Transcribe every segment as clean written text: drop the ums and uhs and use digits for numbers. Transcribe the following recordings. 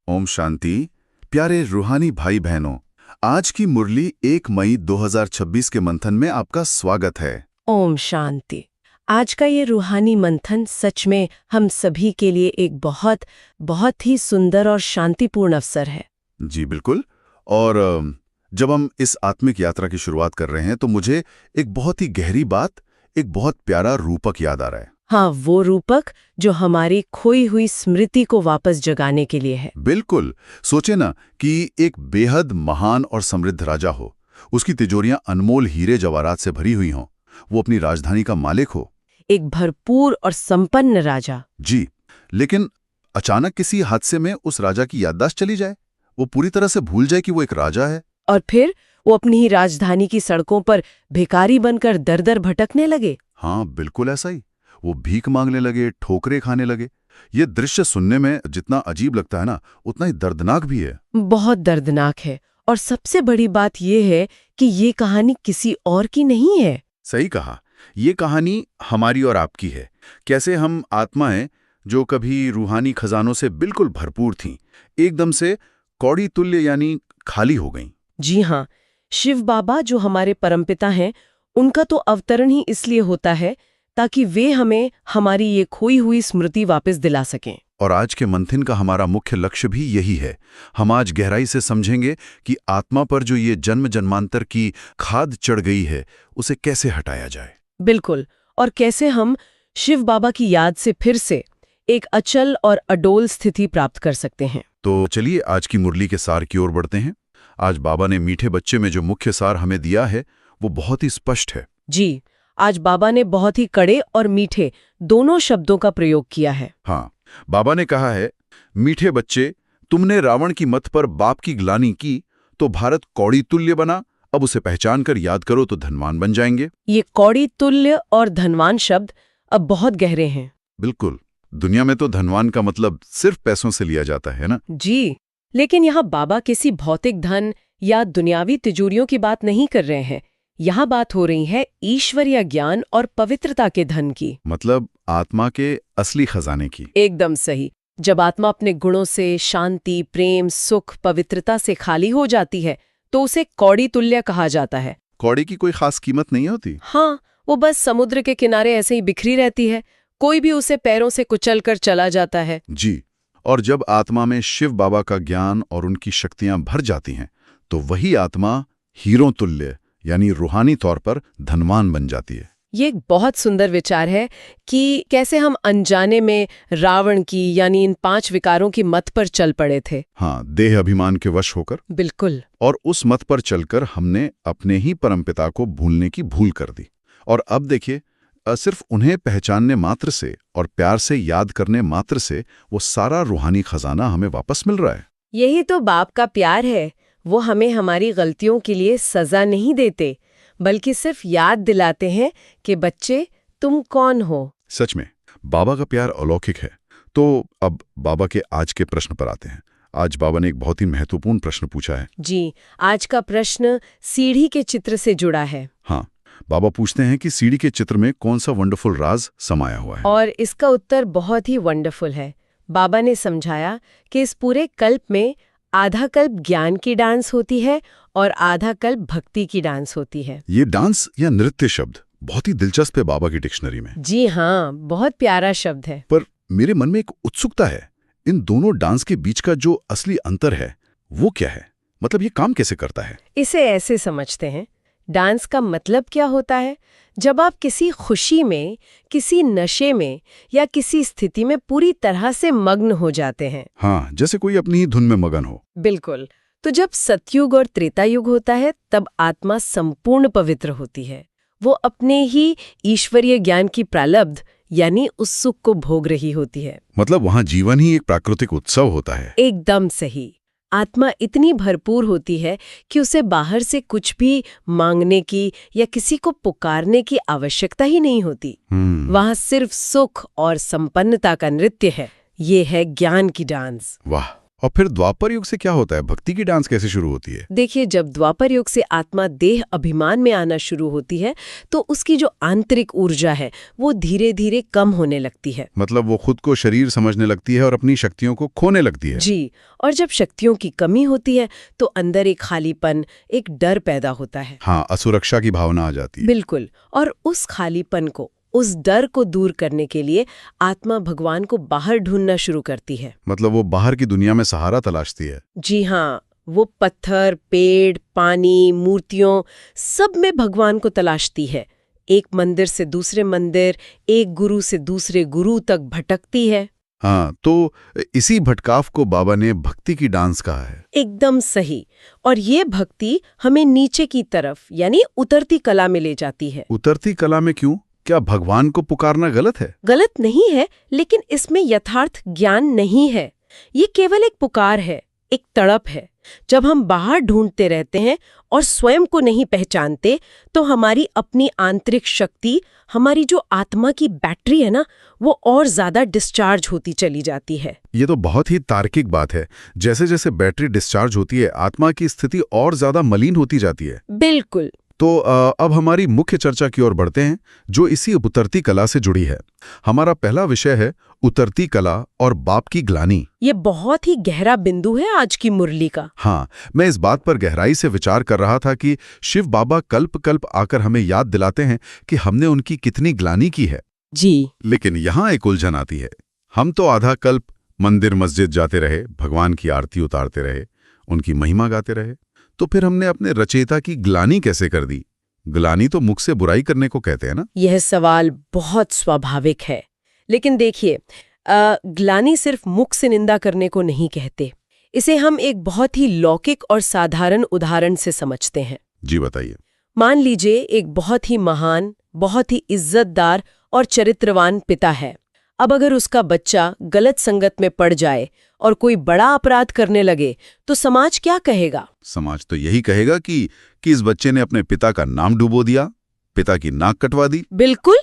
ओम शांति। प्यारे रूहानी भाई बहनों, आज की मुरली 1 मई 2026 के मंथन में आपका स्वागत है। ओम शांति। आज का ये रूहानी मंथन सच में हम सभी के लिए एक बहुत बहुत ही सुंदर और शांतिपूर्ण अवसर है। जी बिल्कुल। और जब हम इस आत्मिक यात्रा की शुरुआत कर रहे हैं तो मुझे एक बहुत ही गहरी बात, एक बहुत प्यारा रूपक याद आ रहा है। हाँ, वो रूपक जो हमारी खोई हुई स्मृति को वापस जगाने के लिए है। बिल्कुल। सोचे ना कि एक बेहद महान और समृद्ध राजा हो, उसकी तिजोरियां अनमोल हीरे जवाहरात से भरी हुई हों, वो अपनी राजधानी का मालिक हो। एक भरपूर और संपन्न राजा। जी, लेकिन अचानक किसी हादसे में उस राजा की याददाश्त चली जाए, वो पूरी तरह से भूल जाए कि वो एक राजा है। और फिर वो अपनी ही राजधानी की सड़कों पर भिखारी बनकर दर दर भटकने लगे। हाँ, बिल्कुल ऐसा ही। वो भीख मांगने लगे, ठोकरें खाने लगे। ये दृश्य सुनने में जितना अजीब लगता है ना, उतना ही दर्दनाक भी है। बहुत दर्दनाक है। और सबसे बड़ी बात यह है कि ये कहानी किसी और की नहीं है। सही कहा, ये कहानी हमारी और आपकी है। कैसे हम आत्माएं जो कभी रूहानी खजानों से बिल्कुल भरपूर थीं, एकदम से कौड़ी तुल्य यानी खाली हो गईं। जी हाँ, शिव बाबा जो हमारे परमपिता हैं, उनका तो अवतरण ही इसलिए होता है ताकि वे हमें हमारी ये खोई हुई स्मृति वापस दिला सकें। और आज के मंथन का हमारा मुख्य लक्ष्य भी यही है। हम आज गहराई से समझेंगे कि आत्मा पर जो ये जन्म जन्मांतर की खाद चढ़ गई है, उसे कैसे हटाया जाए। बिल्कुल। और कैसे हम शिव बाबा की याद से फिर से एक अचल और अडोल स्थिति प्राप्त कर सकते हैं। तो चलिए आज की मुरली के सार की ओर बढ़ते हैं। आज बाबा ने मीठे बच्चे में जो मुख्य सार हमें दिया है, वो बहुत ही स्पष्ट है। जी, आज बाबा ने बहुत ही कड़े और मीठे दोनों शब्दों का प्रयोग किया है। हाँ, बाबा ने कहा है, मीठे बच्चे, तुमने रावण की मत पर बाप की ग्लानि की तो भारत कौड़ी तुल्य बना। अब उसे पहचान कर याद करो तो धनवान बन जाएंगे। ये कौड़ी तुल्य और धनवान शब्द अब बहुत गहरे हैं। बिल्कुल। दुनिया में तो धनवान का मतलब सिर्फ पैसों से लिया जाता है ना। जी, लेकिन यहाँ बाबा किसी भौतिक धन या दुनियावी तिजोरियों की बात नहीं कर रहे हैं। यहाँ बात हो रही है ईश्वरीय ज्ञान और पवित्रता के धन की। मतलब आत्मा के असली खजाने की। एकदम सही। जब आत्मा अपने गुणों से शांति, प्रेम, सुख, पवित्रता से खाली हो जाती है तो उसे कौड़ी तुल्य कहा जाता है। कौड़ी की कोई खास कीमत नहीं होती। हाँ, वो बस समुद्र के किनारे ऐसे ही बिखरी रहती है। कोई भी उसे पैरों से कुचल कर चला जाता है। जी, और जब आत्मा में शिव बाबा का ज्ञान और उनकी शक्तियां भर जाती हैं तो वही आत्मा हीरों तुल्य यानी रूहानी तौर पर धनवान बन जाती है। ये एक बहुत सुंदर विचार है कि कैसे हम अनजाने में रावण की यानी इन 5 विकारों की मत पर चल पड़े थे। हाँ, देह अभिमान के वश होकर। बिल्कुल। और उस मत पर चलकर हमने अपने ही परमपिता को भूलने की भूल कर दी। और अब देखिए, सिर्फ उन्हें पहचानने मात्र से और प्यार से याद करने मात्र से वो सारा रूहानी खजाना हमें वापस मिल रहा है। यही तो बाप का प्यार है। वो हमें हमारी गलतियों के लिए सजा नहीं देते, बल्कि सिर्फ याद दिलाते हैं कि बच्चे, तुम कौन हो। सच में बाबा का प्यार अलौकिक है। तो अब बाबा के आज के प्रश्न पर आते हैं। आज बाबा ने एक बहुत ही महत्वपूर्ण प्रश्न पूछा है। जी, आज का प्रश्न सीढ़ी के चित्र से जुड़ा है। हाँ, बाबा पूछते हैं कि सीढ़ी के चित्र में कौन सा वंडरफुल राज समाया हुआ है। और इसका उत्तर बहुत ही वंडरफुल है। बाबा ने समझाया कि इस पूरे कल्प में आधा कल्प ज्ञान की डांस होती है और आधा कल्प भक्ति की डांस होती है। ये डांस या नृत्य शब्द बहुत ही दिलचस्प है बाबा की डिक्शनरी में। जी हाँ, बहुत प्यारा शब्द है। पर मेरे मन में एक उत्सुकता है, इन दोनों डांस के बीच का जो असली अंतर है वो क्या है? मतलब ये काम कैसे करता है? इसे ऐसे समझते हैं, डांस का मतलब क्या होता है? जब आप किसी खुशी में, किसी नशे में या किसी स्थिति में पूरी तरह से मग्न हो जाते हैं। हाँ, जैसे कोई अपनी ही धुन में मगन हो। बिल्कुल। तो जब सतयुग और त्रेता युग होता है तब आत्मा संपूर्ण पवित्र होती है। वो अपने ही ईश्वरीय ज्ञान की प्रालब्ध यानी उस सुख को भोग रही होती है। मतलब वहाँ जीवन ही एक प्राकृतिक उत्सव होता है। एकदम सही। आत्मा इतनी भरपूर होती है कि उसे बाहर से कुछ भी मांगने की या किसी को पुकारने की आवश्यकता ही नहीं होती। वहाँ सिर्फ सुख और संपन्नता का नृत्य है। ये है ज्ञान की डांस। वाह, और फिर द्वापर युग से क्या होता है? भक्ति की डांस कैसे शुरू होती है? देखिए, जब द्वापर युग से आत्मा देह अभिमान में आना शुरू होती है तो उसकी जो आंतरिक ऊर्जा है वो धीरे धीरे कम होने लगती है। मतलब वो खुद को शरीर समझने लगती है और अपनी शक्तियों को खोने लगती है। जी, और जब शक्तियों की कमी होती है तो अंदर एक खालीपन, एक डर पैदा होता है। हाँ, असुरक्षा की भावना आ जाती है। बिल्कुल, और उस खालीपन को, उस डर को दूर करने के लिए आत्मा भगवान को बाहर ढूंढना शुरू करती है। मतलब वो बाहर की दुनिया में सहारा तलाशती है। जी हाँ, वो पत्थर, पेड़, पानी, मूर्तियों सब में भगवान को तलाशती है। एक मंदिर से दूसरे मंदिर, एक गुरु से दूसरे गुरु तक भटकती है। हाँ, तो इसी भटकाव को बाबा ने भक्ति की डांस कहा है। एकदम सही। और ये भक्ति हमें नीचे की तरफ यानी उतरती कला में ले जाती है। उतरती कला में क्यों? क्या भगवान को पुकारना गलत है? गलत नहीं है, लेकिन इसमें यथार्थ ज्ञान नहीं है। ये केवल एक पुकार है, एक तड़प है। जब हम बाहर ढूंढते रहते हैं और स्वयं को नहीं पहचानते तो हमारी अपनी आंतरिक शक्ति, हमारी जो आत्मा की बैटरी है ना, वो और ज्यादा डिस्चार्ज होती चली जाती है। ये तो बहुत ही तार्किक बात है। जैसे जैसे बैटरी डिस्चार्ज होती है, आत्मा की स्थिति और ज्यादा मलिन होती जाती है। बिल्कुल। तो अब हमारी मुख्य चर्चा की ओर बढ़ते हैं, जो इसी उतरती कला से जुड़ी है। हमारा पहला विषय है उतरती कला और बाप की ग्लानि। ये बहुत ही गहरा बिंदु है आज की मुरली का। हाँ, मैं इस बात पर गहराई से विचार कर रहा था कि शिव बाबा कल्प कल्प आकर हमें याद दिलाते हैं कि हमने उनकी कितनी ग्लानि की है। जी। लेकिन यहाँ एक उलझन आती है। हम तो आधा कल्प मंदिर मस्जिद जाते रहे, भगवान की आरती उतारते रहे, उनकी महिमा गाते रहे, तो फिर हमने अपने रचयिता की ग्लानि कैसे कर दी? ग्लानि तो मुख से बुराई करने को कहते हैं ना। यह सवाल बहुत स्वाभाविक है, लेकिन देखिए, ग्लानि सिर्फ मुख से निंदा करने को नहीं कहते। इसे हम एक बहुत ही लौकिक और साधारण उदाहरण से समझते हैं। जी बताइए। मान लीजिए एक बहुत ही महान, बहुत ही इज्जतदार और चरित्रवान पिता है। अब अगर उसका बच्चा गलत संगत में पड़ जाए और कोई बड़ा अपराध करने लगे तो समाज क्या कहेगा? समाज तो यही कहेगा कि इस बच्चे ने अपने पिता का नाम डुबो दिया, पिता की नाक कटवा दी। बिल्कुल,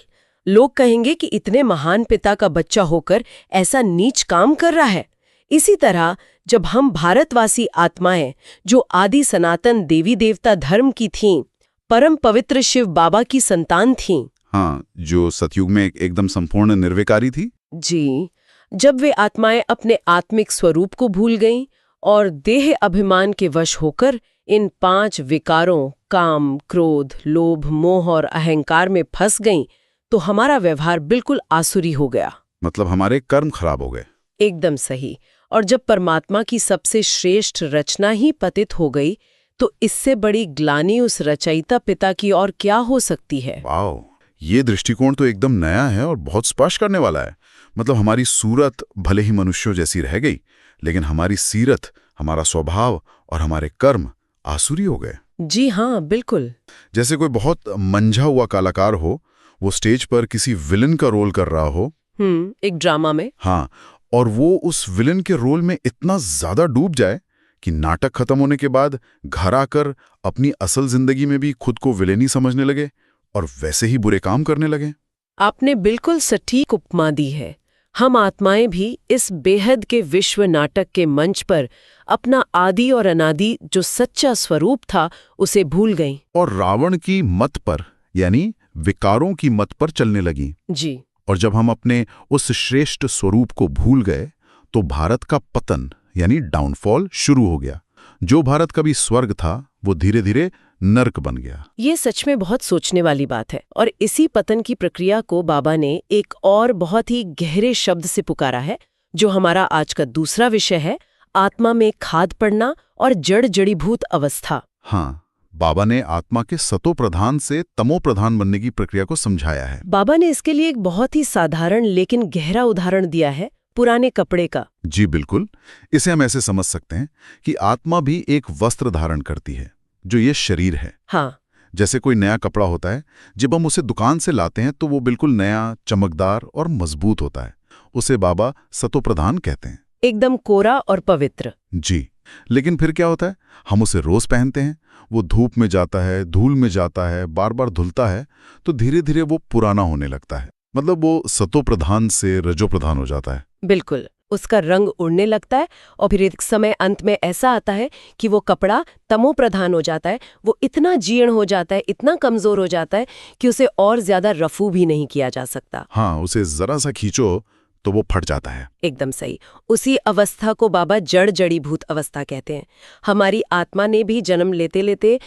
लोग कहेंगे कि इतने महान पिता का बच्चा होकर ऐसा नीच काम कर रहा है। इसी तरह जब हम भारतवासी आत्माएं, जो आदि सनातन देवी देवता धर्म की थीं, परम पवित्र शिव बाबा की संतान थीं। हाँ, जो सतयुग में एकदम संपूर्ण निर्विकारी थी। जी, जब वे आत्माएं अपने आत्मिक स्वरूप को भूल गईं और देह अभिमान के वश होकर इन 5 विकारों काम, क्रोध, लोभ, मोह और अहंकार में फंस गईं, तो हमारा व्यवहार बिल्कुल आसुरी हो गया। मतलब हमारे कर्म खराब हो गए। एकदम सही। और जब परमात्मा की सबसे श्रेष्ठ रचना ही पतित हो गई तो इससे बड़ी ग्लानि उस रचयिता पिता की और क्या हो सकती है? वाह, ये दृष्टिकोण तो एकदम नया है और बहुत स्पष्ट करने वाला है। मतलब हमारी सूरत भले ही मनुष्यों जैसी रह गई, लेकिन हमारी सीरत, हमारा स्वभाव और हमारे कर्म आसुरी हो गए। जी हाँ, बिल्कुल। जैसे कोई बहुत मंझा हुआ कलाकार हो, वो स्टेज पर किसी विलन का रोल कर रहा हो। एक ड्रामा में। हाँ, और वो उस विलन के रोल में इतना ज्यादा डूब जाए कि नाटक खत्म होने के बाद घर आकर अपनी असल जिंदगी में भी खुद को विलेन ही समझने लगे और वैसे ही बुरे काम करने लगे। आपने बिल्कुल सटीक उपमा दी है। हम आत्माएं भी इस बेहद के विश्व नाटक के मंच पर अपना आदि और अनादि जो सच्चा स्वरूप था उसे भूल गईं। और रावण की मत पर, यानी विकारों की मत पर चलने लगी। जी। और जब हम अपने उस श्रेष्ठ स्वरूप को भूल गए तो भारत का पतन यानी डाउनफॉल शुरू हो गया। जो भारत कभी स्वर्ग था वो धीरे धीरे नर्क बन गया। ये सच में बहुत सोचने वाली बात है। और इसी पतन की प्रक्रिया को बाबा ने एक और बहुत ही गहरे शब्द से पुकारा है, जो हमारा आज का दूसरा विषय है, आत्मा में खाद पड़ना और जड़ जड़ीभूत अवस्था। हाँ, बाबा ने आत्मा के सतो प्रधान से तमो प्रधान बनने की प्रक्रिया को समझाया है। बाबा ने इसके लिए एक बहुत ही साधारण लेकिन गहरा उदाहरण दिया है, पुराने कपड़े का। जी बिल्कुल। इसे हम ऐसे समझ सकते हैं कि आत्मा भी एक वस्त्र धारण करती है, जो ये शरीर है। हाँ। जैसे कोई नया कपड़ा होता है, जब हम उसे दुकान से लाते हैं तो वो बिल्कुल नया, चमकदार और मजबूत होता है। उसे बाबा सतो प्रधान कहते हैं। एकदम कोरा और पवित्र। जी। लेकिन फिर क्या होता है, हम उसे रोज पहनते हैं, वो धूप में जाता है, धूल में जाता है, बार बार धुलता है, तो धीरे धीरे वो पुराना होने लगता है। मतलब वो सतो प्रधान से रजो प्रधान हो जाता है। बिल्कुल। उसका रंग उड़ने लगता है और फिर एक समय अंत में ऐसा आता है कि वो कपड़ा तमो प्रधान हो जाता है, वो इतना जीर्ण हो जाता है, इतना कमजोर हो जाता है कि उसे और ज्यादा रफू भी नहीं किया जा सकता। हाँ, उसे जरा सा खींचो तो वो फट जाता है। एकदम सही। उसी अवस्था को बाबा जड़ जड़ीभूत अवस्था कहते हैं। हमारी आत्मा ने भी जन्म लेते लेते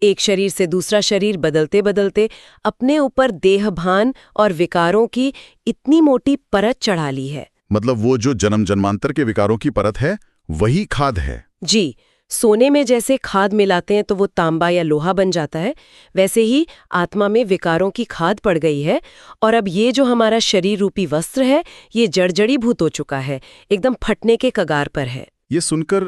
एक शरीर से दूसरा शरीर बदलते बदलते अपने ऊपर देहभान और विकारों की इतनी मोटी परत चढ़ा ली है। मतलब वो जो जन्म जन्मांतर के विकारों की परत है वही खाद है। जी, सोने में जैसे खाद मिलाते हैं तो वो तांबा या लोहा बन जाता है, वैसे ही आत्मा में विकारों की खाद पड़ गई है। और अब ये जो हमारा शरीर रूपी वस्त्र है, ये जर्जरीभूत हो चुका है, एकदम फटने के कगार पर है। ये सुनकर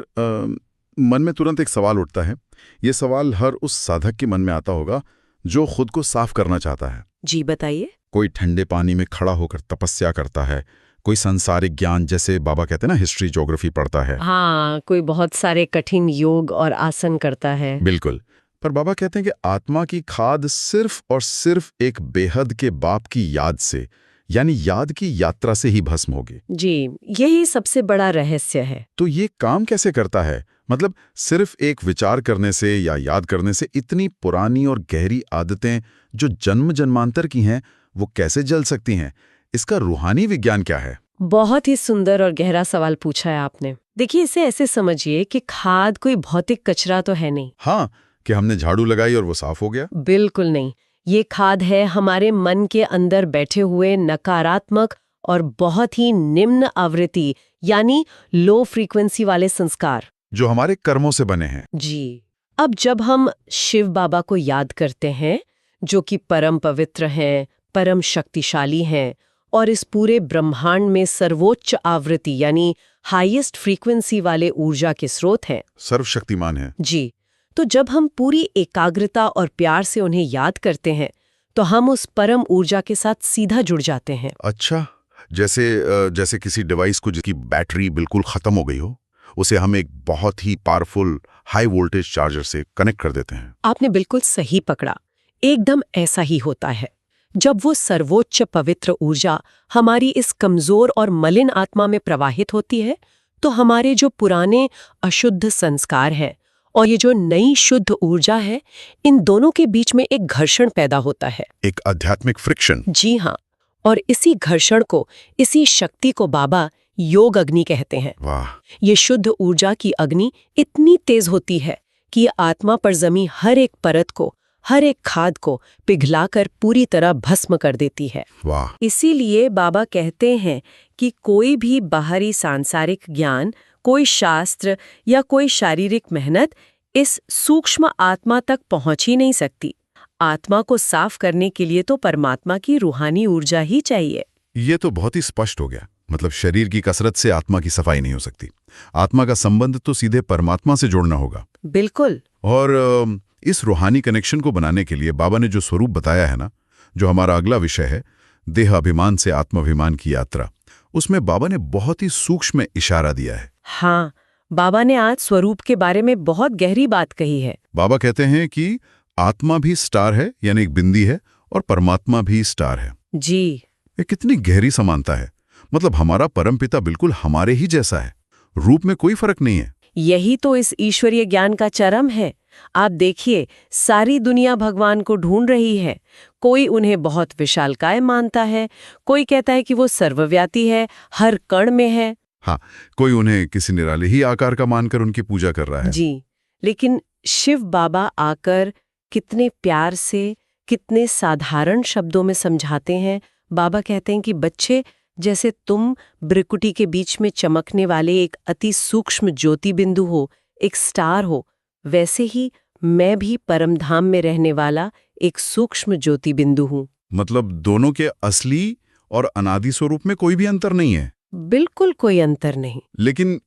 मन में तुरंत एक सवाल उठता है। ये सवाल हर उस साधक के मन में आता होगा जो खुद को साफ करना चाहता है। जी बताइए। कोई ठंडे पानी में खड़ा होकर तपस्या करता है, कोई सांसारिक ज्ञान जैसे बाबा कहते हैं ना, हिस्ट्री ज्योग्राफी पढ़ता है। हाँ, कोई बहुत सारे कठिन योग और आसन करता है। बिल्कुल। पर बाबा कहते हैं कि आत्मा की खाद सिर्फ और सिर्फ एक बेहद के बाप की याद से, यानी याद की यात्रा से ही भस्म होगी। जी, यही सबसे बड़ा रहस्य है। तो ये काम कैसे करता है? मतलब सिर्फ एक विचार करने से या याद करने से इतनी पुरानी और गहरी आदतें जो जन्म जन्मांतर की हैं, वो कैसे जल सकती हैं? इसका रूहानी विज्ञान क्या है? बहुत ही सुंदर और गहरा सवाल पूछा है आपने। देखिए, इसे ऐसे समझिए कि खाद कोई भौतिक कचरा तो है नहीं। हाँ, कि हमने झाड़ू लगाई और वो साफ हो गया। बिल्कुल नहीं। ये खाद है हमारे मन के अंदर बैठे हुए नकारात्मक और बहुत ही निम्न आवृत्ति यानी लो फ्रीक्वेंसी वाले संस्कार, जो हमारे कर्मों से बने हैं। जी। अब जब हम शिव बाबा को याद करते हैं, जो कि परम पवित्र हैं, परम शक्तिशाली हैं और इस पूरे ब्रह्मांड में सर्वोच्च आवृत्ति यानी हाईएस्ट फ्रीक्वेंसी वाले ऊर्जा के स्रोत हैं, सर्वशक्तिमान है। जी, तो जब हम पूरी एकाग्रता और प्यार से उन्हें याद करते हैं तो हम उस परम ऊर्जा के साथ सीधा जुड़ जाते हैं। अच्छा, जैसे किसी डिवाइस को जिसकी बैटरी बिल्कुल खत्म हो गई हो, उसे हम एक बहुत ही पावरफुल हाई वोल्टेज चार्जर से कनेक्ट कर देते हैं। आपने बिल्कुल सही पकड़ा। एकदम ऐसा ही होता है। जब वो सर्वोच्च पवित्र ऊर्जा हमारी इस कमजोर और मलिन आत्मा में प्रवाहित होती है, तो हमारे जो पुराने अशुद्ध संस्कार हैं और ये जो नई शुद्ध ऊर्जा है, इन दोनों के बीच में एक घर्षण पैदा होता है। एक आध्यात्मिक फ्रिक्शन। जी हाँ, और इसी घर्षण को, इसी शक्ति को बाबा योग अग्नि कहते हैं। वाह। ये शुद्ध ऊर्जा की अग्नि इतनी तेज होती है कि ये आत्मा पर जमी हर एक परत को, हर एक खाद को पिघलाकर पूरी तरह भस्म कर देती है। वाह। इसीलिए बाबा कहते हैं कि कोई भी बाहरी सांसारिक ज्ञान, कोई शास्त्र या कोई शारीरिक मेहनत इस सूक्ष्म आत्मा तक पहुंच ही नहीं सकती। आत्मा को साफ करने के लिए तो परमात्मा की रूहानी ऊर्जा ही चाहिए। ये तो बहुत ही स्पष्ट हो गया। मतलब शरीर की कसरत से आत्मा की सफाई नहीं हो सकती। आत्मा का संबंध तो सीधे परमात्मा से जोड़ना होगा। बिल्कुल। और इस रूहानी कनेक्शन को बनाने के लिए बाबा ने जो स्वरूप बताया है ना, जो हमारा अगला विषय है, देह अभिमान से आत्माभिमान की यात्रा, उसमें बाबा ने बहुत ही सूक्ष्म इशारा दिया है। हाँ, बाबा ने आज स्वरूप के बारे में बहुत गहरी बात कही है। बाबा कहते हैं कि आत्मा भी स्टार है, यानी एक बिंदी है, और परमात्मा भी स्टार है। जी। ये कितनी गहरी समानता है। मतलब हमारा परमपिता बिल्कुल हमारे ही जैसा है, रूप में कोई फर्क नहीं है। यही तो इस ईश्वरीय ज्ञान का चरम है। आप देखिए, सारी दुनिया भगवान को ढूंढ रही है। कोई उन्हें बहुत विशालकाय मानता है, कोई कहता है कि वो सर्वव्यापी है, हर कण में है। हाँ, कोई उन्हें किसी निराले ही आकार का मानकर उनकी पूजा कर रहा है। जी, लेकिन शिव बाबा आकर कितने प्यार से, कितने साधारण शब्दों में समझाते हैं। बाबा कहते हैं कि बच्चे, जैसे तुम ब्रिकुटी के बीच में चमकने वाले एक अति सूक्ष्म ज्योति बिंदु हो, एक स्टार हो, वैसे ही मैं भी परमधाम में रहने वाला एक सूक्ष्म ज्योति बिंदु हूँ। मतलब दोनों के असली और अनादि स्वरूप में कोई भी अंतर नहीं है। बिल्कुल कोई अंतर नहीं। लेकिन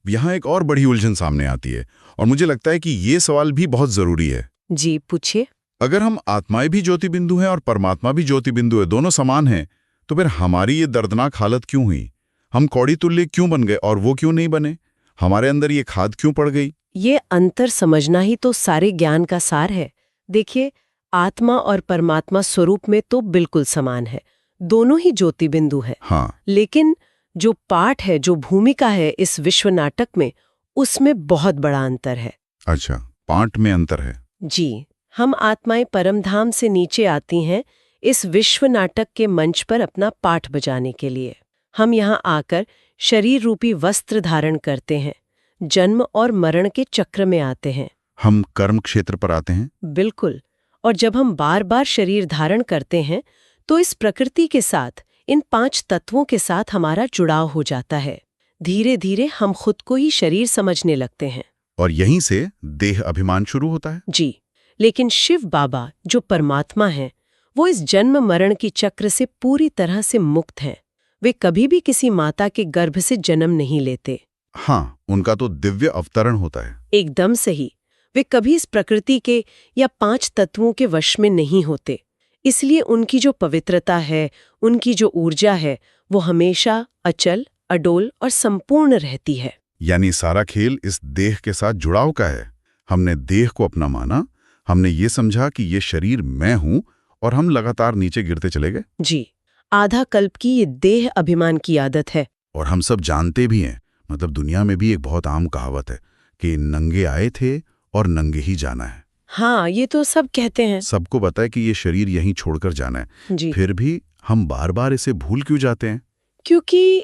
यहाँ एक और बड़ी उलझन सामने आती है, और मुझे लगता है कि ये सवाल भी बहुत जरूरी है। जी, पूछिए। अगर हम आत्माएं भी ज्योति बिंदु हैं और परमात्मा भी ज्योति बिंदु है, दोनों समान हैं, तो फिर हमारी ये दर्दनाक हालत क्यों हुई? हम कौड़ी तुल्य क्यों बन गए और वो क्यों नहीं बने? हमारे अंदर ये खाद क्यों पड़ गई? ये अंतर समझना ही तो सारे ज्ञान का सार है। देखिए, आत्मा और परमात्मा स्वरूप में तो बिल्कुल समान है, दोनों ही ज्योति बिंदु है। हाँ। लेकिन जो पाठ है, जो भूमिका है इस विश्व नाटक में, उसमें बहुत बड़ा अंतर है। अच्छा, पाठ में अंतर है। जी, हम आत्माएं परमधाम से नीचे आती हैं इस विश्व नाटक के मंच पर अपना पाठ बजाने के लिए। हम यहाँ आकर शरीर रूपी वस्त्र धारण करते हैं, जन्म और मरण के चक्र में आते हैं। हम कर्म क्षेत्र पर आते हैं। बिल्कुल। और जब हम बार बार शरीर धारण करते हैं तो इस प्रकृति के साथ, इन 5 तत्वों के साथ हमारा जुड़ाव हो जाता है। धीरे धीरे हम खुद को ही शरीर समझने लगते हैं। और यहीं से देह अभिमान शुरू होता है। जी, लेकिन शिव बाबा जो परमात्मा हैं, वो इस जन्म मरण की चक्र से पूरी तरह से मुक्त हैं। वे कभी भी किसी माता के गर्भ से जन्म नहीं लेते। हाँ, उनका तो दिव्य अवतरण होता है। एकदम सही। वे कभी इस प्रकृति के या 5 तत्वों के वश में नहीं होते। इसलिए उनकी जो पवित्रता है, उनकी जो ऊर्जा है, वो हमेशा अचल, अडोल और संपूर्ण रहती है। यानी सारा खेल इस देह के साथ जुड़ाव का है। हमने देह को अपना माना, हमने ये समझा कि ये शरीर मैं हूं, और हम लगातार नीचे गिरते चले गए। जी, आधा कल्प की ये देह अभिमान की आदत है। और हम सब जानते भी हैं, मतलब दुनिया में भी एक बहुत आम कहावत है कि नंगे आए थे और नंगे ही जाना है। हाँ, ये तो सब कहते हैं। सबको पता है कि ये शरीर यहीं छोड़कर जाना है। जी। फिर भी हम बार बार इसे भूल क्यों जाते हैं? क्योंकि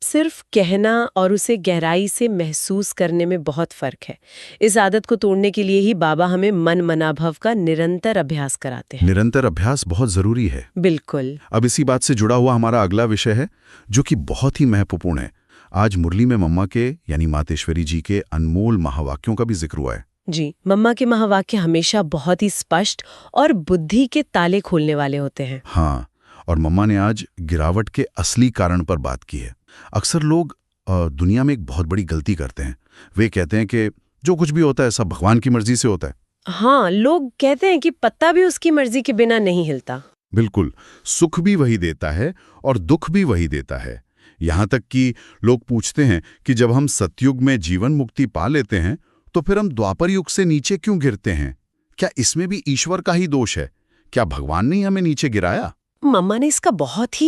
सिर्फ कहना और उसे गहराई से महसूस करने में बहुत फर्क है। इस आदत को तोड़ने के लिए ही बाबा हमें मन मनाभव का निरंतर अभ्यास कराते हैं। निरंतर अभ्यास बहुत जरूरी है। बिल्कुल। अब इसी बात से जुड़ा हुआ हमारा अगला विषय है, जो कि बहुत ही महत्वपूर्ण है। आज मुरली में मम्मा के यानी मातेश्वरी जी के अनमोल महावाक्यों का भी जिक्र हुआ है। जी, मम्मा के महावाक्य हमेशा बहुत ही स्पष्ट और बुद्धि के ताले खोलने वाले होते हैं। हाँ, और मम्मा ने आज गिरावट के असली कारण पर बात की है। अक्सर लोग दुनिया में एक बहुत बड़ी गलती करते हैं। वे कहते हैं कि जो कुछ भी होता है सब भगवान की मर्जी से होता है। हाँ, लोग कहते हैं कि पत्ता भी उसकी मर्जी के बिना नहीं हिलता। बिल्कुल, सुख भी वही देता है और दुख भी वही देता है। यहाँ तक कि लोग पूछते हैं कि जब हम सतयुग में जीवन मुक्ति पा लेते हैं तो फिर हम द्वापर युग से नीचे क्यों गिरते हैं? क्या इसमें भी ईश्वर का ही दोष है? क्या भगवान ने हमें नीचे गिराया? मम्मा ने इसका बहुत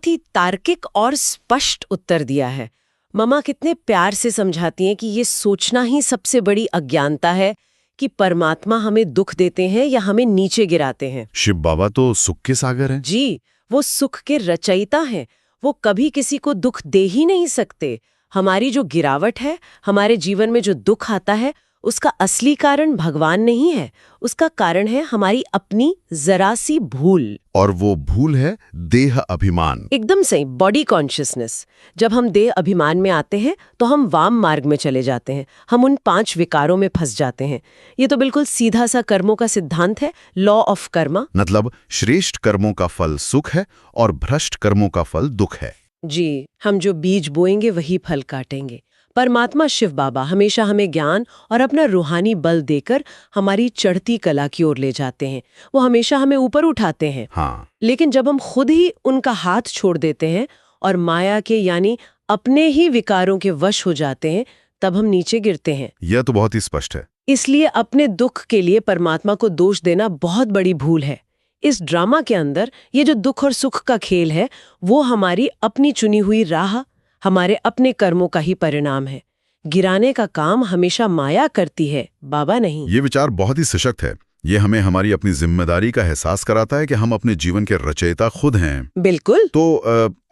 ही तार्किक और स्पष्ट उत्तर दिया है। मम्मा कितने प्यार से समझाती हैं कि ये सोचना ही सबसे बड़ी अज्ञानता है कि परमात्मा हमें दुख देते हैं या हमें नीचे गिराते हैं। शिव बाबा तो सुख के सागर हैं। जी, वो सुख के रचयिता हैं। वो कभी किसी को दुख दे ही नहीं सकते। हमारी जो गिरावट है, हमारे जीवन में जो दुख आता है, उसका असली कारण भगवान नहीं है। उसका कारण है हमारी अपनी जरा सी भूल। और वो भूल है देह अभिमान। एकदम सही, बॉडी कॉन्शियसनेस। जब हम देह अभिमान में आते हैं तो हम वाम मार्ग में चले जाते हैं। हम उन 5 विकारों में फंस जाते हैं। ये तो बिल्कुल सीधा सा कर्मों का सिद्धांत है, लॉ ऑफ कर्मा। मतलब श्रेष्ठ कर्मों का फल सुख है और भ्रष्ट कर्मों का फल दुख है। जी, हम जो बीज बोएंगे वही फल काटेंगे। परमात्मा शिव बाबा हमेशा हमें ज्ञान और अपना रूहानी बल देकर हमारी चढ़ती कला की ओर ले जाते हैं। वो हमेशा हमें ऊपर उठाते हैं। हाँ। लेकिन जब हम खुद ही उनका हाथ छोड़ देते हैं और माया के यानी अपने ही विकारों के वश हो जाते हैं, तब हम नीचे गिरते हैं। यह तो बहुत ही स्पष्ट है। इसलिए अपने दुख के लिए परमात्मा को दोष देना बहुत बड़ी भूल है। इस ड्रामा के अंदर ये जो दुख और सुख का खेल है, वो हमारी अपनी चुनी हुई राह, हमारे अपने कर्मों का ही परिणाम है। गिराने का काम हमेशा माया करती है, बाबा नहीं। ये विचार बहुत ही सशक्त है। ये हमें हमारी अपनी जिम्मेदारी का एहसास कराता है कि हम अपने जीवन के रचयिता खुद हैं। बिल्कुल। तो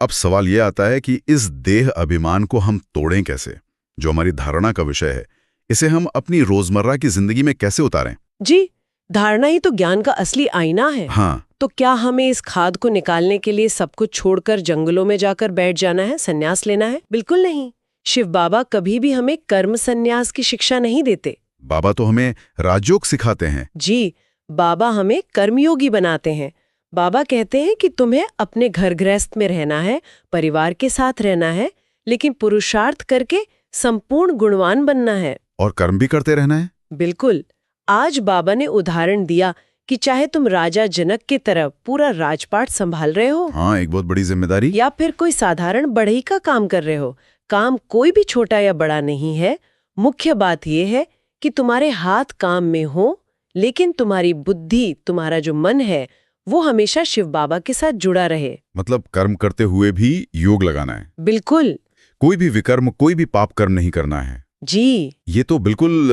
अब सवाल ये आता है कि इस देह अभिमान को हम तोड़ें कैसे? जो हमारी धारणा का विषय है, इसे हम अपनी रोजमर्रा की जिंदगी में कैसे उतारें? जी, धारणा ही तो ज्ञान का असली आईना है। हाँ। तो क्या हमें इस खाद को निकालने के लिए सब कुछ छोड़कर जंगलों में जाकर बैठ जाना है, संन्यास लेना है? बिल्कुल नहीं। शिव बाबा कभी भी हमें कर्म संन्यास की शिक्षा नहीं देते। बाबा तो हमें राजयोग सिखाते हैं। जी, बाबा हमें कर्मयोगी बनाते हैं। बाबा कहते हैं कि तुम्हें अपने घर गृहस्थ में रहना है, परिवार के साथ रहना है, लेकिन पुरुषार्थ करके संपूर्ण गुणवान बनना है। और कर्म भी करते रहना है। बिल्कुल। आज बाबा ने उदाहरण दिया कि चाहे तुम राजा जनक की तरह पूरा राजपाट संभाल रहे हो, हाँ, एक बहुत बड़ी जिम्मेदारी, या फिर कोई साधारण बढ़ई का काम कर रहे हो, काम कोई भी छोटा या बड़ा नहीं है। मुख्य बात यह है कि तुम्हारे हाथ काम में हो, लेकिन तुम्हारी बुद्धि, तुम्हारा जो मन है, वो हमेशा शिव बाबा के साथ जुड़ा रहे। मतलब कर्म करते हुए भी योग लगाना है। बिल्कुल। कोई भी विकर्म, कोई भी पाप कर्म नहीं करना है। जी, ये तो बिल्कुल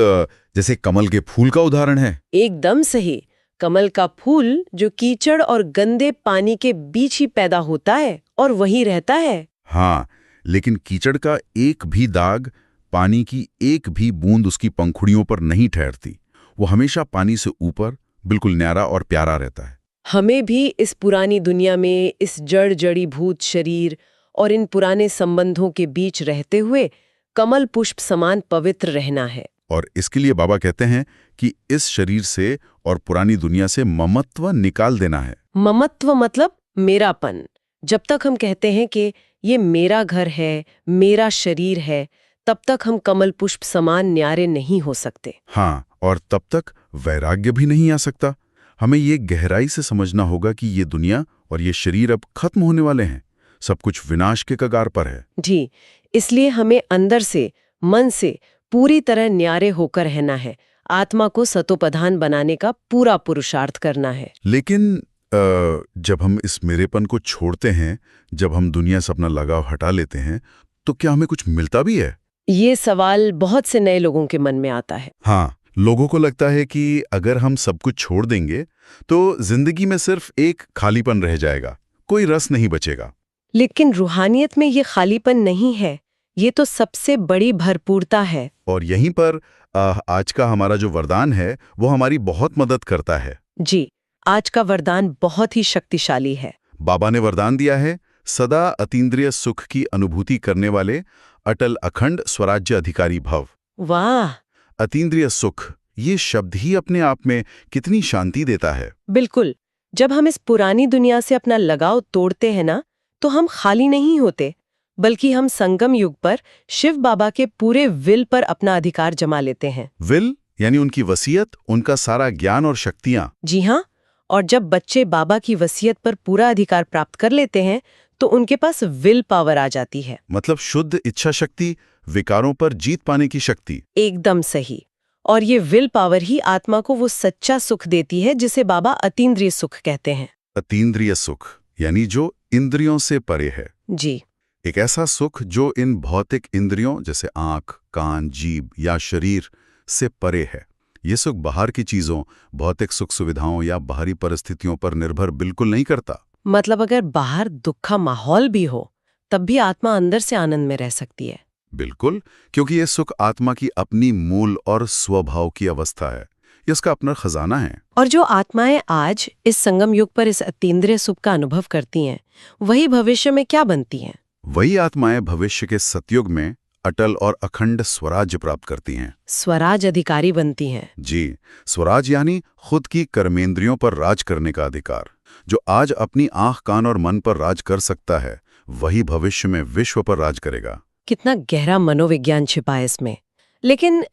जैसे कमल के फूल का उदाहरण है। एकदम सही। कमल का फूल जो कीचड़ और गंदे पानी के बीच ही पैदा होता है और वहीं रहता है। हाँ, लेकिन कीचड़ का एक भी दाग, पानी की एक भी बूंद उसकी पंखुड़ियों पर नहीं ठहरती। वो हमेशा पानी से ऊपर, बिल्कुल न्यारा और प्यारा रहता है। हमें भी इस पुरानी दुनिया में इस जड़ जड़ीभूत शरीर और इन पुराने संबंधों के बीच रहते हुए कमल पुष्प समान पवित्र रहना है। और इसके लिए बाबा कहते हैं कि इस शरीर से और पुरानी दुनिया से ममत्व निकाल देना है। ममत्व मतलब मेरापन। जब तक हम कहते हैं कि ये मेरा घर है, मेरा शरीर है, तब तक हम कमल पुष्प समान न्यारे नहीं हो सकते। हाँ, और तब तक वैराग्य भी नहीं आ सकता। हमें ये गहराई से समझना होगा कि ये दुनिया और ये शरीर अब खत्म होने वाले हैं। सब कुछ विनाश के कगार पर है। जी, इसलिए हमें अंदर से, मन से पूरी तरह न्यारे होकर रहना है। आत्मा को सतोप्रधान बनाने का पूरा पुरुषार्थ करना है। लेकिन जब हम इस मेरेपन को छोड़ते हैं, जब हम दुनिया से अपना लगाव हटा लेते हैं, तो क्या हमें कुछ मिलता भी है? ये सवाल बहुत से नए लोगों के मन में आता है। हाँ, लोगों को लगता है कि अगर हम सब कुछ छोड़ देंगे तो जिंदगी में सिर्फ एक खालीपन रह जाएगा, कोई रस नहीं बचेगा। लेकिन रूहानियत में ये खालीपन नहीं है, ये तो सबसे बड़ी भरपूरता है। और यहीं पर आज का हमारा जो वरदान है वो हमारी बहुत मदद करता है। जी, आज का वरदान बहुत ही शक्तिशाली है। बाबा ने वरदान दिया है, सदा अतीन्द्रिय सुख की अनुभूति करने वाले अटल अखंड स्वराज्य अधिकारी भव। वाह! अतीन्द्रिय सुख, ये शब्द ही अपने आप में कितनी शांति देता है। बिल्कुल। जब हम इस पुरानी दुनिया से अपना लगाव तोड़ते हैं ना, तो हम खाली नहीं होते, बल्कि हम संगम युग पर शिव बाबा के पूरे विल पर अपना अधिकार जमा लेते हैं। विल यानी उनकी वसीयत, उनका सारा ज्ञान और शक्तियां। जी हाँ, और जब बच्चे बाबा की वसीयत पर पूरा अधिकार प्राप्त कर लेते हैं, तो उनके पास विल पावर आ जाती है। मतलब शुद्ध इच्छा शक्ति, विकारों पर जीत पाने की शक्ति। एकदम सही। और ये विल पावर ही आत्मा को वो सच्चा सुख देती है जिसे बाबा अतीन्द्रिय सुख कहते हैं। अतीन्द्रिय सुख यानी जो इंद्रियों से परे है। जी, एक ऐसा सुख जो इन भौतिक इंद्रियों जैसे आंख, कान, जीभ या शरीर से परे है। ये सुख बाहर की चीजों, भौतिक सुख सुविधाओं या बाहरी परिस्थितियों पर निर्भर बिल्कुल नहीं करता। मतलब अगर बाहर दुख का माहौल भी हो, तब भी आत्मा अंदर से आनंद में रह सकती है। बिल्कुल, क्योंकि ये सुख आत्मा की अपनी मूल और स्वभाव की अवस्था है। ये उसका अपना खजाना है। और जो आत्माएं आज इस संगम युग पर इस अतीन्द्रिय सुख का अनुभव करती हैं, वही भविष्य में क्या बनती हैं? वही आत्माएं भविष्य के सतयुग में अटल और अखंड स्वराज्य प्राप्त करती हैं। स्वराज अधिकारी बनती हैं। जी, स्वराज यानी खुद की कर्मेंद्रियों पर राज करने का अधिकार। जो आज अपनी आंख, कान और मन पर राज कर सकता है, वही भविष्य में विश्व पर राज करेगा। कितना गहरा मनोविज्ञान छिपा है इसमें। लेकिन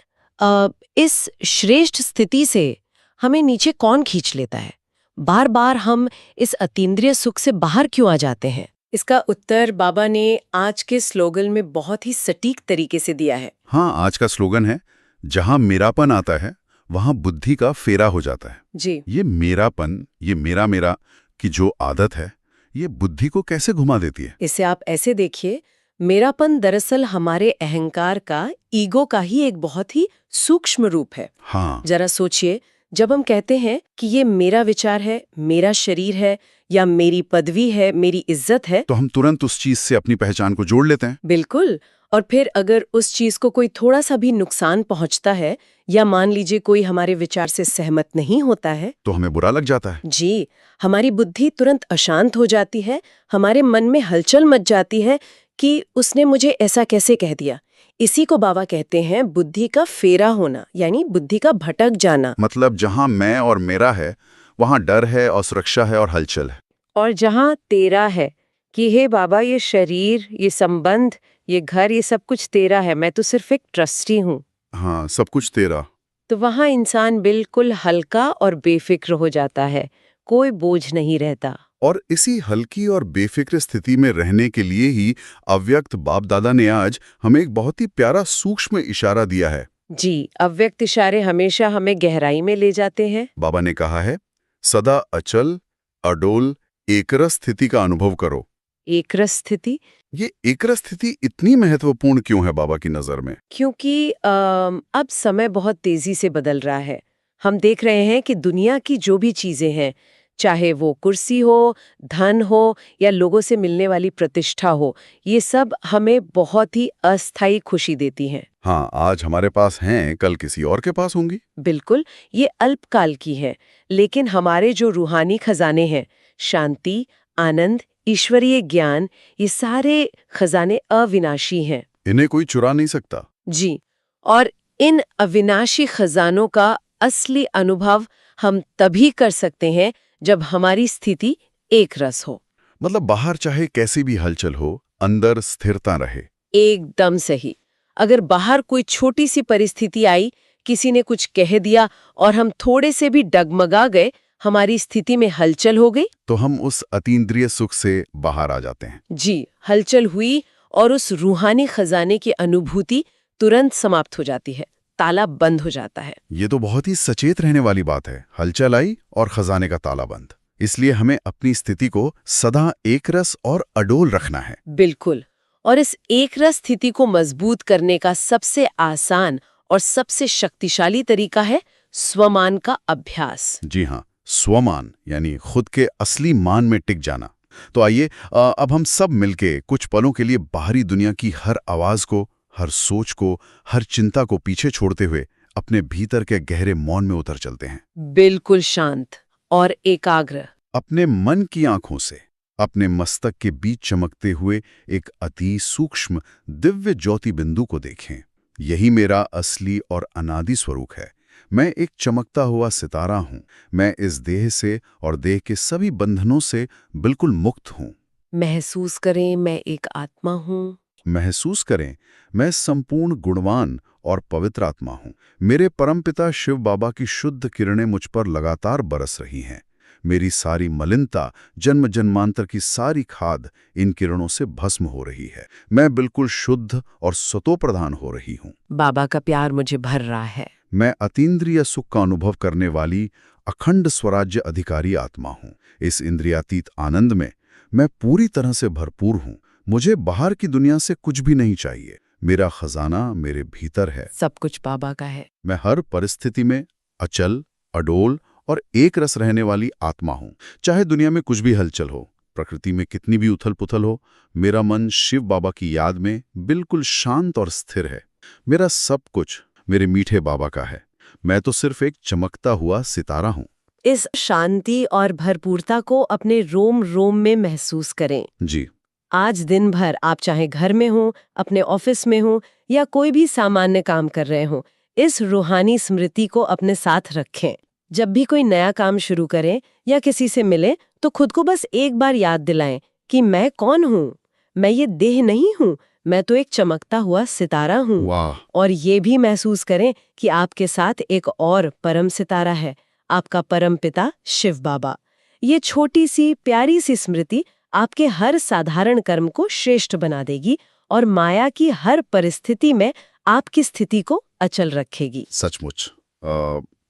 इस श्रेष्ठ स्थिति से हमें नीचे कौन खींच लेता है? बार बार हम इस अतीन्द्रिय सुख से बाहर क्यों आ जाते हैं? इसका उत्तर बाबा ने आज के स्लोगन में बहुत ही सटीक तरीके से दिया है। हाँ, आज का स्लोगन है, जहां मेरापन आता है वहां बुद्धि का फेरा हो जाता है। जी, ये मेरापन, ये मेरा मेरा की जो आदत है, ये बुद्धि को कैसे घुमा देती है? इसे आप ऐसे देखिए, मेरापन दरअसल हमारे अहंकार का, ईगो का ही एक बहुत ही सूक्ष्म रूप है। हाँ, जरा सोचिए, जब हम कहते हैं कि ये मेरा विचार है, मेरा शरीर है, या मेरी पदवी है, मेरी इज्जत है, तो हम तुरंत उस चीज से अपनी पहचान को जोड़ लेते हैं। बिल्कुल। और फिर अगर उस चीज को कोई थोड़ा सा भी नुकसान पहुंचता है, या मान लीजिए कोई हमारे विचार से सहमत नहीं होता है, तो हमें बुरा लग जाता है। जी, हमारी बुद्धि तुरंत अशांत हो जाती है, हमारे मन में हलचल मच जाती है कि उसने मुझे ऐसा कैसे कह दिया। इसी को बाबा कहते हैं बुद्धि का फेरा होना, यानी बुद्धि का भटक जाना। मतलब जहां मैं और मेरा है, वहां डर है, असुरक्षा है और हलचल है। और जहां तेरा है कि हे बाबा, ये शरीर, ये संबंध, ये घर, ये सब कुछ तेरा है, मैं तो सिर्फ एक ट्रस्टी हूँ। हाँ, सब कुछ तेरा। तो वहां इंसान बिल्कुल हल्का और बेफिक्र हो जाता है, कोई बोझ नहीं रहता। और इसी हल्की और बेफिक्र स्थिति में रहने के लिए ही अव्यक्त बाप दादा ने आज हमें एक बहुत ही प्यारा सूक्ष्म इशारा दिया है। जी, अव्यक्त इशारे हमेशा हमें गहराई में ले जाते हैं। बाबा ने कहा है, सदा अचल, अडोल एकरस स्थिति का अनुभव करो। एकरस स्थिति? ये एकरस स्थिति इतनी महत्वपूर्ण क्यों है बाबा की नजर में? क्योंकि अब समय बहुत तेजी से बदल रहा है। हम देख रहे हैं कि दुनिया की जो भी चीजें हैं, चाहे वो कुर्सी हो, धन हो या लोगों से मिलने वाली प्रतिष्ठा हो, ये सब हमें बहुत ही अस्थायी खुशी देती हैं। हाँ, आज हमारे पास हैं, कल किसी और के पास होंगी। बिल्कुल, ये अल्पकाल की है, लेकिन हमारे जो रूहानी खजाने हैं, शांति, आनंद, ईश्वरीय ज्ञान, ये सारे खजाने अविनाशी हैं। इन्हें कोई चुरा नहीं सकता। जी, और इन अविनाशी खजानों का असली अनुभव हम तभी कर सकते हैं जब हमारी स्थिति एक रस हो। मतलब बाहर चाहे कैसी भी हलचल हो, अंदर स्थिरता रहे। एकदम सही। अगर बाहर कोई छोटी सी परिस्थिति आई, किसी ने कुछ कह दिया और हम थोड़े से भी डगमगा गए, हमारी स्थिति में हलचल हो गई, तो हम उस अतीन्द्रिय सुख से बाहर आ जाते हैं। जी, हलचल हुई और उस रूहानी खजाने की अनुभूति तुरंत समाप्त हो जाती है, ताला बंद हो जाता है। ये तो बहुत ही सचेत रहने वाली बात है। हलचल आई और खजाने का ताला बंद। इसलिए हमें अपनी स्थिति को सदा एकरस और अडोल रखना है। बिल्कुल। और इस एकरस स्थिति को मजबूत करने का सबसे आसान और सबसे शक्तिशाली तरीका है स्वमान का अभ्यास। जी हाँ, स्वमान यानी खुद के असली मान में टिक जाना। तो आइए अब हम सब मिलके कुछ पलों के लिए बाहरी दुनिया की हर आवाज को, हर सोच को, हर चिंता को पीछे छोड़ते हुए अपने भीतर के गहरे मौन में उतर चलते हैं। बिल्कुल शांत और एकाग्र। अपने मन की आंखों से अपने मस्तक के बीच चमकते हुए एक अति सूक्ष्म दिव्य ज्योति बिंदु को देखें। यही मेरा असली और अनादि स्वरूप है। मैं एक चमकता हुआ सितारा हूं। मैं इस देह से और देह के सभी बंधनों से बिल्कुल मुक्त हूं। महसूस करें मैं एक आत्मा हूँ। महसूस करें मैं संपूर्ण गुणवान और पवित्र आत्मा हूं। मेरे परमपिता शिव बाबा की शुद्ध किरणें मुझ पर लगातार बरस रही हैं। मेरी सारी मलिनता, जन्म जन्मांतर की सारी खाद इन किरणों से भस्म हो रही है। मैं बिल्कुल शुद्ध और सतोप्रधान हो रही हूं। बाबा का प्यार मुझे भर रहा है। मैं अतीन्द्रिय सुख का अनुभव करने वाली अखंड स्वराज्य अधिकारी आत्मा हूं। इस इंद्रियातीत आनंद में मैं पूरी तरह से भरपूर हूं। मुझे बाहर की दुनिया से कुछ भी नहीं चाहिए। मेरा खजाना मेरे भीतर है। सब कुछ बाबा का है। मैं हर परिस्थिति में अचल, अडोल और एक रस रहने वाली आत्मा हूं। चाहे दुनिया में कुछ भी हलचल हो, प्रकृति में कितनी भी उथल पुथल हो, मेरा मन शिव बाबा की याद में बिल्कुल शांत और स्थिर है। मेरा सब कुछ मेरे मीठे बाबा का है। मैं तो सिर्फ एक चमकता हुआ सितारा हूं। इस शांति और भरपूरता को अपने रोम रोम में महसूस करें। जी। आज दिन भर आप चाहे घर में हो, अपने ऑफिस में हो या कोई भी सामान्य काम कर रहे हो, इस रूहानी स्मृति को अपने साथ रखें। जब भी कोई नया काम शुरू करें या किसी से मिले तो खुद को बस एक बार याद दिलाएं कि मैं कौन हूँ। मैं ये देह नहीं हूँ, मैं तो एक चमकता हुआ सितारा हूँ। वाह। और ये भी महसूस करें कि आपके साथ एक और परम सितारा है, आपका परम पिता शिव बाबा। ये छोटी सी प्यारी सी स्मृति आपके हर साधारण कर्म को श्रेष्ठ बना देगी और माया की हर परिस्थिति में आपकी स्थिति को अचल रखेगी। सचमुच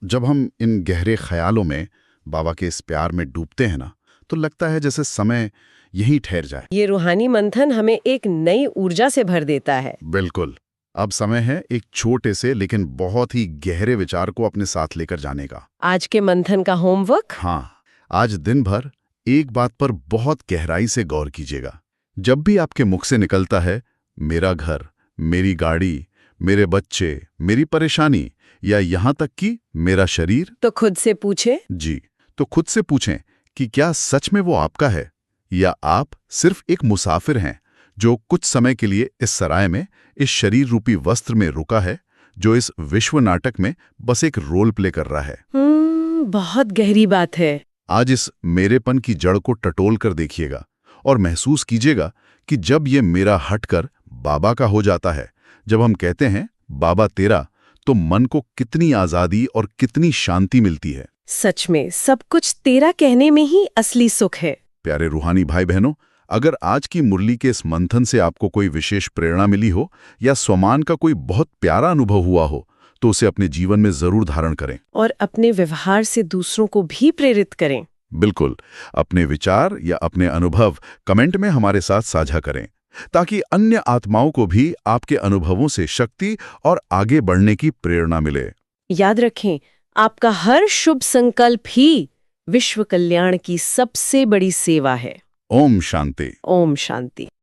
जब हम इन गहरे ख्यालों में बाबा के इस प्यार में डूबते हैं ना, तो लगता है जैसे समय यहीं ठहर जाए। ये रूहानी मंथन हमें एक नई ऊर्जा से भर देता है। बिल्कुल। अब समय है एक छोटे से लेकिन बहुत ही गहरे विचार को अपने साथ लेकर जाने का। आज के मंथन का होमवर्क? हाँ, आज दिन भर एक बात पर बहुत गहराई से गौर कीजिएगा। जब भी आपके मुख से निकलता है मेरा घर, मेरी गाड़ी, मेरे बच्चे, मेरी परेशानी या यहाँ तक कि मेरा शरीर, तो खुद से पूछें। जी, तो खुद से पूछें कि क्या सच में वो आपका है या आप सिर्फ एक मुसाफिर हैं जो कुछ समय के लिए इस सराय में, इस शरीर रूपी वस्त्र में रुका है, जो इस विश्व नाटक में बस एक रोल प्ले कर रहा है। बहुत गहरी बात है। आज इस मेरेपन की जड़ को टटोल कर देखिएगा और महसूस कीजिएगा कि जब ये मेरा हटकर बाबा का हो जाता है, जब हम कहते हैं बाबा तेरा, तो मन को कितनी आजादी और कितनी शांति मिलती है। सच में सब कुछ तेरा कहने में ही असली सुख है। प्यारे रूहानी भाई बहनों, अगर आज की मुरली के इस मंथन से आपको कोई विशेष प्रेरणा मिली हो या स्वमान का कोई बहुत प्यारा अनुभव हुआ हो, तो उसे अपने जीवन में जरूर धारण करें और अपने व्यवहार से दूसरों को भी प्रेरित करें। बिल्कुल। अपने विचार या अपने अनुभव कमेंट में हमारे साथ साझा करें, ताकि अन्य आत्माओं को भी आपके अनुभवों से शक्ति और आगे बढ़ने की प्रेरणा मिले। याद रखें, आपका हर शुभ संकल्प ही विश्व कल्याण की सबसे बड़ी सेवा है। ओम शांति। ओम शांति।